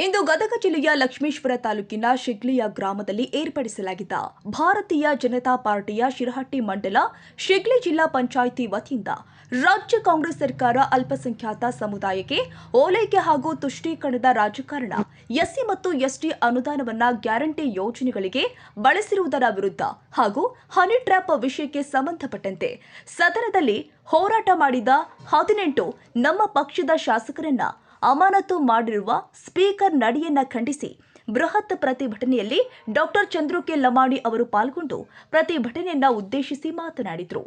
ಇಂದು ಗದಗ ಜಿಲ್ಲೆಯ ಲಕ್ಷ್ಮೇಶ್ವರ ತಾಲೂಕಿನ ಶಿಗ್ಲಿಯ ಗ್ರಾಮದಲ್ಲಿ ಏರ್ಪಡಿಸಲಾಗಿದ್ದ ಭಾರತೀಯ ಜನತಾ ಪಾರ್ಟಿಯ ಶಿರಹಟ್ಟಿ ಮಂಡಲ ಶಿಗ್ಲಿ ಜಿಲ್ಲಾ ಪಂಚಾಯಿತಿ ವತಿಯಿಂದ ರಾಜ್ಯ ಕಾಂಗ್ರೆಸ್ ಸರ್ಕಾರ ಅಲ್ಪಸಂಖ್ಯಾತ ಸಮುದಾಯಕ್ಕೆ ಓಲೈಕೆ ಹಾಗೂ ತುಷ್ಟೀಕರಣದ ರಾಜಕಾರಣ ಎಸ್ಸಿ ಮತ್ತು ಎಸ್ಟಿ ಅನುದಾನವನ್ನ ಗ್ಯಾರಂಟಿ ಯೋಜನೆಗಳಿಗೆ ಬಳಸಿರುವುದರ ವಿರುದ್ಧ ಹಾಗೂ ಹನಿ ಟ್ರ್ಯಾಪ್ ವಿಷಯಕ್ಕೆ ಸಂಬಂಧಪಟ್ಟಂತೆ ಸದನದಲ್ಲಿ ಹೋರಾಟ ಮಾಡಿದ 18 ನಮ್ಮ ಪಕ್ಷದ ಶಾಸಕರನ್ನ ಅಮಾನತು ಮಾಡಿರುವ ಸ್ಪೀಕರ್ ನಡೆಯನ್ನ ಖಂಡಿಸಿ ಬೃಹತ್ ಪ್ರತಿಭಟನೆಯಲ್ಲಿ ಡಾಕ್ಟರ್ ಚಂದ್ರು ಕೆ ಲಮಾಣಿ ಅವರು ಪಾಲ್ಗೊಂಡು ಪ್ರತಿಭಟನೆಯನ್ನ ಉದ್ದೇಶಿಸಿ ಮಾತನಾಡಿದರು.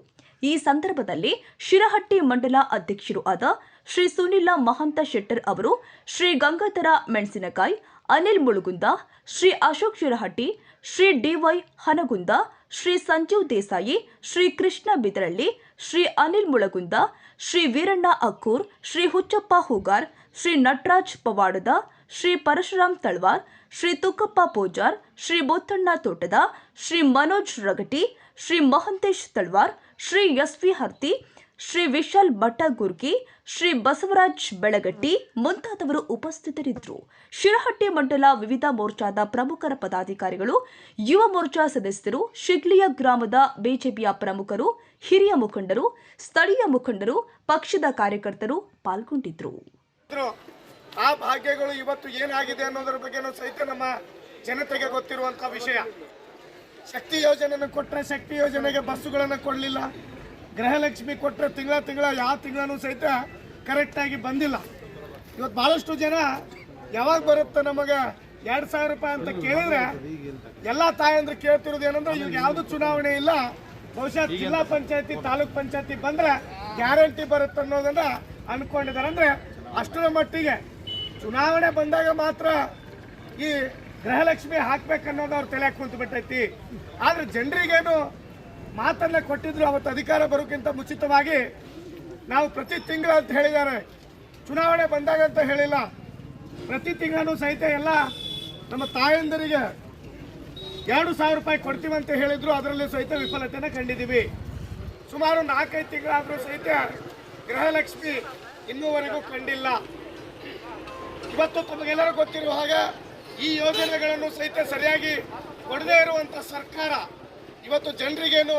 ಈ ಸಂದರ್ಭದಲ್ಲಿ ಶಿರಹಟ್ಟಿ ಮಂಡಲ ಅಧ್ಯಕ್ಷರು ಆದ ಶ್ರೀ ಸುನಿಲ ಮಹಂತ ಶೆಟ್ಟರ್ ಅವರು, ಶ್ರೀ ಗಂಗಾಧರ ಮೆಣಸಿನಕಾಯಿ, ಅನಿಲ್ ಮುಳುಗುಂದ, ಶ್ರೀ ಅಶೋಕ್ ಶಿರಹಟ್ಟಿ, ಶ್ರೀ ಡಿವೈ ಹನಗುಂದ, ಶ್ರೀ ಸಂಜೀವ್ ದೇಸಾಯಿ, ಶ್ರೀ ಕೃಷ್ಣ ಬಿದರಳ್ಳಿ, ಶ್ರೀ ಅನಿಲ್ ಮುಳಗುಂದ, ಶ್ರೀ ವೀರಣ್ಣ ಅಕ್ಕೂರ್, ಶ್ರೀ ಹುಚ್ಚಪ್ಪ ಹೂಗಾರ್, ಶ್ರೀ ನಟರಾಜ್ ಪವಾಡದ, ಶ್ರೀ ಪರಶುರಾಮ್ ತಳವಾರ್, ಶ್ರೀ ತುಕ್ಕಪ್ಪ ಪೂಜಾರ್, ಶ್ರೀ ಬೊತ್ತಣ್ಣ ತೋಟದ, ಶ್ರೀ ಮನೋಜ್ ರಗಟಿ, ಶ್ರೀ ಮಹಂತೇಶ್ ತಳವಾರ್, ಶ್ರೀ ಎಸ್ವಿ ಹರ್ತಿ, ಶ್ರೀ ವಿಶಾಲ್ ಭಟ್ಟಗುರ್ಗಿ, ಶ್ರೀ ಬಸವರಾಜ್ ಬೆಳಗಟ್ಟಿ ಮುಂತಾದವರು ಉಪಸ್ಥಿತರಿದ್ದರು. ಶಿರಹಟ್ಟಿ ಮಂಡಲ ವಿವಿಧ ಮೋರ್ಚಾದ ಪ್ರಮುಖರ ಪದಾಧಿಕಾರಿಗಳು, ಯುವ ಮೋರ್ಚಾ ಸದಸ್ಯರು, ಶಿಗ್ಲಿಯ ಗ್ರಾಮದ ಬಿಜೆಪಿಯ ಪ್ರಮುಖರು, ಹಿರಿಯ ಮುಖಂಡರು, ಸ್ಥಳೀಯ ಮುಖಂಡರು, ಪಕ್ಷದ ಕಾರ್ಯಕರ್ತರು ಪಾಲ್ಗೊಂಡಿದ್ದರು. ಆ ಭಾಗ್ಯಗಳು ಇವತ್ತು ಏನಾಗಿದೆ ಅನ್ನೋದ್ರ ಬಗ್ಗೆನೂ ಸಹಿತ ನಮ್ಮ ಜನತೆಗೆ ಗೊತ್ತಿರುವಂತಹ ವಿಷಯ. ಶಕ್ತಿ ಯೋಜನೆಯನ್ನು ಕೊಟ್ಟರೆ ಶಕ್ತಿ ಯೋಜನೆಗೆ ಬಸ್ಸುಗಳನ್ನು ಕೊಡಲಿಲ್ಲ. ಗೃಹಲಕ್ಷ್ಮಿ ಕೊಟ್ಟರೆ ತಿಂಗಳ ಯಾವ ತಿಂಗಳೂ ಸಹಿತ ಕರೆಕ್ಟಾಗಿ ಬಂದಿಲ್ಲ. ಇವತ್ತು ಭಾಳಷ್ಟು ಜನ ಯಾವಾಗ ಬರುತ್ತೆ ನಮಗೆ 2,000 ರೂಪಾಯಿ ಅಂತ ಕೇಳಿದ್ರೆ ಎಲ್ಲ ತಾಯಂದ್ರೆ ಕೇಳ್ತಿರೋದು ಏನಂದ್ರೆ ಇವಾಗ ಯಾವುದು ಚುನಾವಣೆ ಇಲ್ಲ, ಬಹುಶಃ ಜಿಲ್ಲಾ ಪಂಚಾಯತಿ ತಾಲೂಕ್ ಪಂಚಾಯತಿ ಬಂದ್ರೆ ಗ್ಯಾರಂಟಿ ಬರುತ್ತೆ ಅನ್ನೋದನ್ನ ಅನ್ಕೊಂಡಿದ್ದಾರೆ. ಅಂದ್ರೆ ಅಷ್ಟರ ಮಟ್ಟಿಗೆ ಚುನಾವಣೆ ಬಂದಾಗ ಮಾತ್ರ ಈ ಗೃಹಲಕ್ಷ್ಮಿ ಹಾಕ್ಬೇಕನ್ನೋದು ಅವ್ರು ತಲೆಯಾಗಿ ಕುಂತು ಬಿಟ್ಟೈತಿ. ಆದ್ರೆ ಜನರಿಗೇನು ಮಾತನ್ನ ಕೊಟ್ಟಿದ್ರು ಅವತ್ತು ಅಧಿಕಾರ ಬರೋಕ್ಕಿಂತ ಮುಂಚಿತವಾಗಿ ನಾವು ಪ್ರತಿ ತಿಂಗಳು ಅಂತ ಹೇಳಿದ್ದಾರೆ, ಚುನಾವಣೆ ಬಂದಾಗ ಅಂತ ಹೇಳಿಲ್ಲ. ಪ್ರತಿ ತಿಂಗಳೂ ಸಹಿತ ಎಲ್ಲ ನಮ್ಮ ತಾಯಂದರಿಗೆ 2,000 ರೂಪಾಯಿ ಕೊಡ್ತೀವಂತ ಹೇಳಿದ್ರು. ಅದರಲ್ಲಿ ಸಹಿತ ವಿಫಲತೆನ ಕಂಡಿದ್ದೀವಿ. ಸುಮಾರು 4-5 ತಿಂಗಳಾದರೂ ಸಹಿತ ಗೃಹಲಕ್ಷ್ಮಿ ಇನ್ನೂವರೆಗೂ ಕಂಡಿಲ್ಲ. ಇವತ್ತು ತಮಗೆಲ್ಲರೂ ಗೊತ್ತಿರುವ ಹಾಗೆ ಈ ಯೋಜನೆಗಳನ್ನು ಸಹಿತ ಸರಿಯಾಗಿ ಕೊಡದೇ ಇರುವಂತ ಸರ್ಕಾರ ಇವತ್ತು ಜನರಿಗೇನು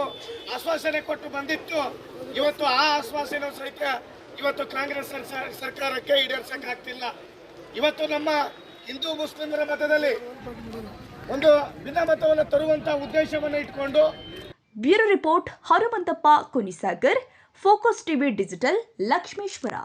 ಆಶ್ವಾಸನೆ ಕೊಟ್ಟು ಬಂದಿತ್ತು, ಇವತ್ತು ಆ ಆಶ್ವಾಸನೆ ಸಹಿತ ಇವತ್ತು ಕಾಂಗ್ರೆಸ್ ಸರ್ಕಾರಕ್ಕೆ ಈಡೇರಿಸಕ್ಕೆ ಆಗ್ತಿಲ್ಲ. ಇವತ್ತು ನಮ್ಮ ಹಿಂದೂ ಮುಸ್ಲಿಮರ ಮತದಲ್ಲಿ ಒಂದು ಭಿನ್ನಮತವನ್ನು ತರುವಂತ ಉದ್ದೇಶವನ್ನು ಇಟ್ಕೊಂಡು. Bureau report Hanumanthappa Kunisagar, Focus TV digital, Lakshmeshwar.